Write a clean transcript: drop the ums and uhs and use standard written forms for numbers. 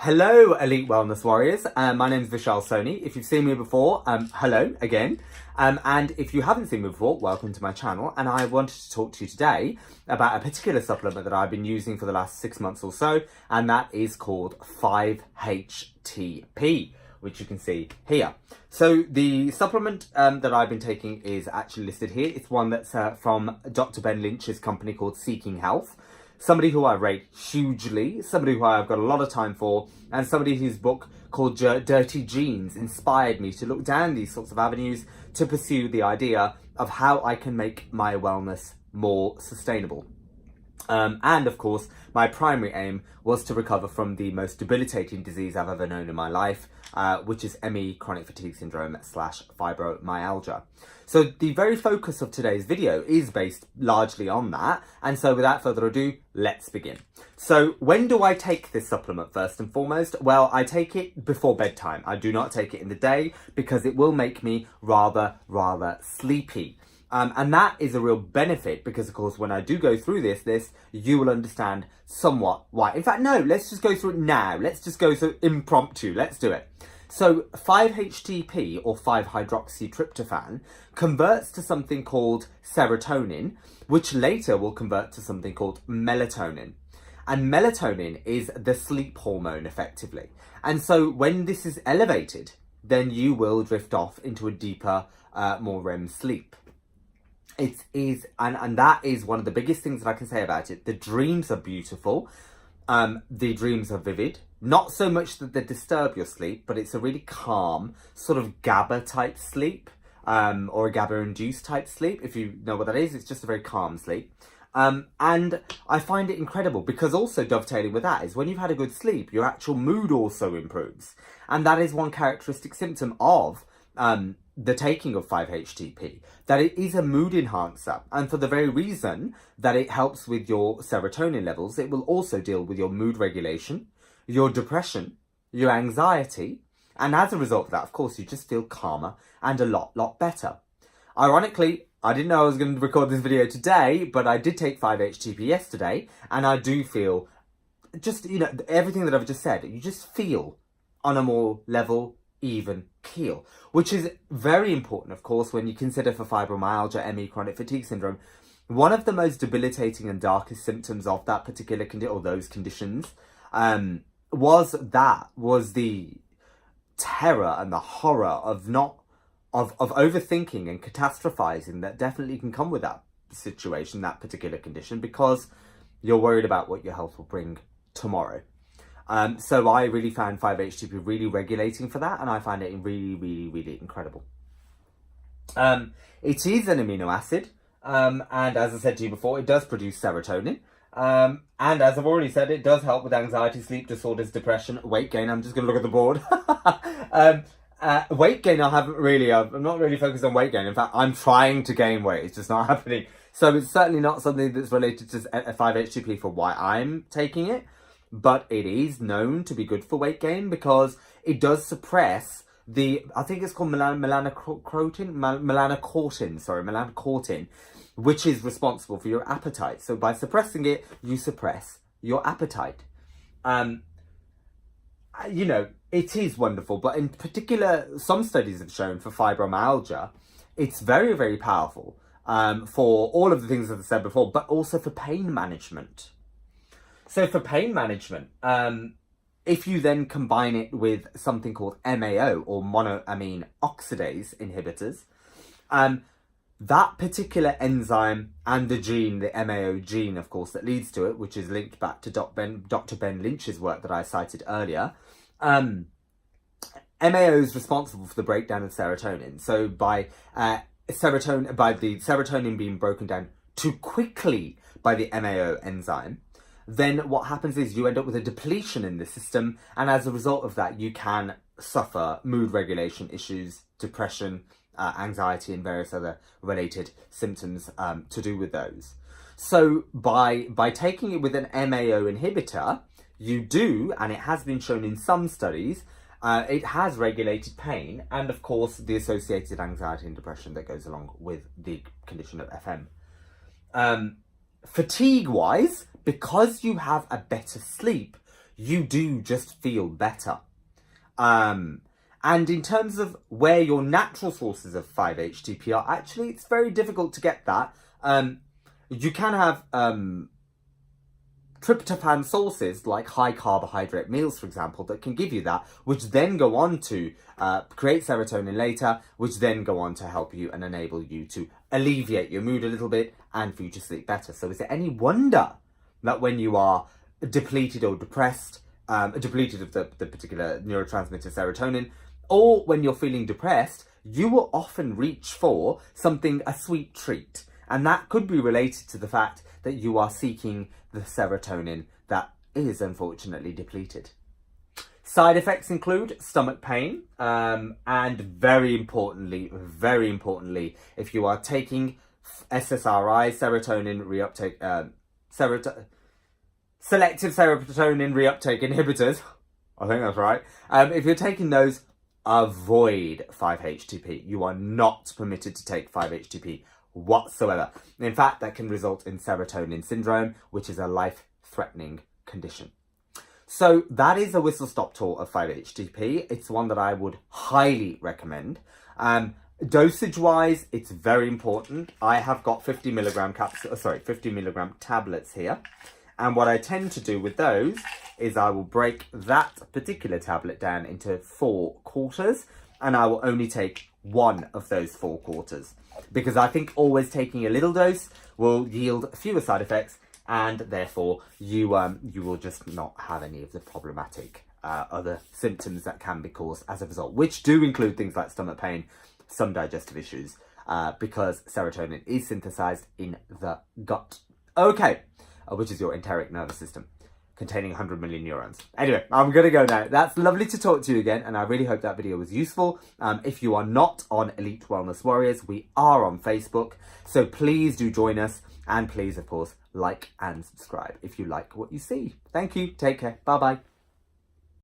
Hello, Elite Wellness Warriors. My name is Vishal Soni. If you've seen me before, hello again. And if you haven't seen me before, welcome to my channel. And I wanted to talk to you today about a particular supplement that I've been using for the last 6 months or so, and that is called 5-HTP, which you can see here. So the supplement that I've been taking is actually listed here. It's one that's from Dr. Ben Lynch's company called Seeking Health. Somebody who I rate hugely, somebody who I've got a lot of time for, and somebody whose book called Dirty Genes inspired me to look down these sorts of avenues to pursue the idea of how I can make my wellness more sustainable. And of course, my primary aim was to recover from the most debilitating disease I've ever known in my life, which is ME, chronic fatigue syndrome / fibromyalgia. So the very focus of today's video is based largely on that. And so without further ado, let's begin. So when do I take this supplement first and foremost? Well, I take it before bedtime. I do not take it in the day because it will make me rather sleepy. And that is a real benefit because, of course, when I do go through this, you will understand somewhat why. In fact, no, let's just go through it now. Let's just go through impromptu. Let's do it. So 5-HTP or 5-hydroxytryptophan converts to something called serotonin, which later will convert to something called melatonin. And melatonin is the sleep hormone, effectively. And so when this is elevated, then you will drift off into a deeper, more REM sleep. It is, and that is one of the biggest things that I can say about it. The dreams are beautiful. The dreams are vivid. Not so much that they disturb your sleep, but it's a really calm, sort of GABA type sleep, or a GABA induced type sleep. If you know what that is, it's just a very calm sleep. And I find it incredible because also dovetailing with that is when you've had a good sleep, your actual mood also improves. And that is one characteristic symptom of the taking of 5-HTP, that it is a mood enhancer. And for the very reason that it helps with your serotonin levels, it will also deal with your mood regulation, your depression, your anxiety. And as a result of that, of course, you just feel calmer and a lot better. Ironically, I didn't know I was going to record this video today, but I did take 5-HTP yesterday. And I do feel just, everything that I've just said, you just feel on a more level, even keel, which is very important, of course, when you consider for fibromyalgia, ME, chronic fatigue syndrome, one of the most debilitating and darkest symptoms of that particular condition, or those conditions, was the terror and the horror of overthinking and catastrophizing that definitely can come with that situation, that particular condition, because you're worried about what your health will bring tomorrow. So I really found 5-HTP really regulating for that, and I find it really incredible. It is an amino acid, and as I said to you before, it does produce serotonin. And as I've already said, it does help with anxiety, sleep disorders, depression, weight gain. I'm just going to look at the board. Weight gain, I'm not really focused on weight gain. In fact, I'm trying to gain weight. It's just not happening. So it's certainly not something that's related to 5-HTP for why I'm taking it. But it is known to be good for weight gain because it does suppress I think it's called melanocortin, which is responsible for your appetite. So by suppressing it, you suppress your appetite. It is wonderful, but in particular, some studies have shown for fibromyalgia, it's very powerful for all of the things that I said before, but also for pain management. So for pain management, if you then combine it with something called MAO or monoamine oxidase inhibitors, that particular enzyme and the gene, the MAO gene, of course, that leads to it, which is linked back to Dr. Ben Lynch's work that I cited earlier, MAO is responsible for the breakdown of serotonin. So by the serotonin being broken down too quickly by the MAO enzyme, then what happens is you end up with a depletion in the system, and as a result of that, you can suffer mood regulation issues, depression, anxiety, and various other related symptoms to do with those. So by taking it with an MAO inhibitor, you do, and it has been shown in some studies, it has regulated pain and, of course, the associated anxiety and depression that goes along with the condition of FM. Fatigue-wise, because you have a better sleep, you do just feel better. And in terms of where your natural sources of 5-HTP are, actually, it's very difficult to get that. You can have tryptophan sources like high carbohydrate meals, for example, that can give you that, which then go on to create serotonin later, which then go on to help you and enable you to alleviate your mood a little bit and for you to sleep better. So is it any wonder that when you are depleted or depressed, depleted of the particular neurotransmitter serotonin, or when you're feeling depressed, you will often reach for something, a sweet treat. And that could be related to the fact that you are seeking the serotonin that is unfortunately depleted. Side effects include stomach pain, and very importantly, if you are taking SSRI, serotonin reuptake, selective serotonin reuptake inhibitors, I think that's right. If you're taking those, avoid 5-HTP. You are not permitted to take 5-HTP whatsoever. In fact, that can result in serotonin syndrome, which is a life-threatening condition. So that is a whistle-stop tour of 5-HTP. It's one that I would highly recommend. Dosage-wise, it's very important. I have got 50 milligram tablets here. And what I tend to do with those is I will break that particular tablet down into 4 quarters, and I will only take one of those 4 quarters, because I think always taking a little dose will yield fewer side effects, and therefore you will just not have any of the problematic other symptoms that can be caused as a result, which do include things like stomach pain, some digestive issues, because serotonin is synthesized in the gut. Okay. Which is your enteric nervous system, containing 100 million neurons. Anyway, I'm going to go now. That's lovely to talk to you again, and I really hope that video was useful. If you are not on Elite Wellness Warriors, we are on Facebook, so please do join us, and please, of course, like and subscribe if you like what you see. Thank you. Take care. Bye-bye.